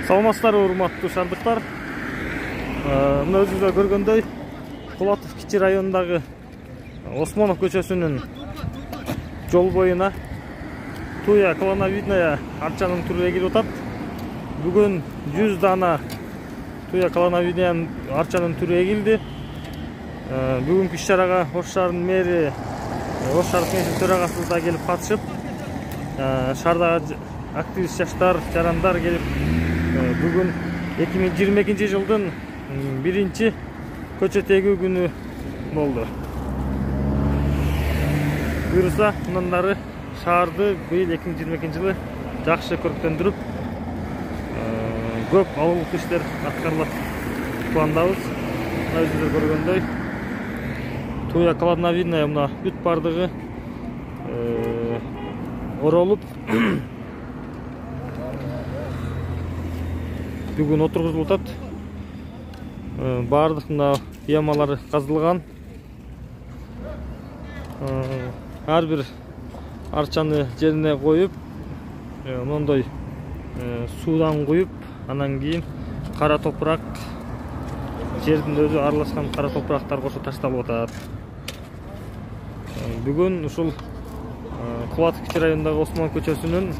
Саламатсыздарбы урматтуу шаардыктар. Мына өзүңүздөр көргөндөй Кулатов кичи районундагы Осмонов көчөсүнүн жол боюна Туя клоновидная арчанын түрү эгилип атат. Бүгүн 100 дана Туя клоновидная арчанын түрү эгилди. Бүгүнкү иш-чарага Ош шаарынын мэри Ош шаардык кеңешинин төрагасы да келип катышып, шаардагы активист жаштар, жарандар келип бүгүн 2022 жылдын 1 көчө тегүү күнү болду. Буюрса, мындан ары шаарды быйыл 2022 жылы жакшы көрктөндүрүп, көп алуулук иштер аткарылат пландабыз. Өзүңүздөр көргөндөй Туя клоновидная мына бүт бардыгы оролуп бүгүн отургузулуп атат. Бардык мына ямалары казылган. Ар бир арчаны жерине коюп, мондой суудан куюп, анан кийин кара топурак, жердин өзү аралашкан кара топурактар кошо ташталып атат. Бүгүн ушул Кулатов кичи районундагы Осмон көчөсүнүн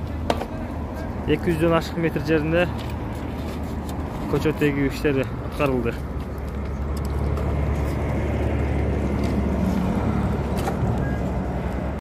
200дөн ашык метр жерине көчө тегүү иштери аткарылды.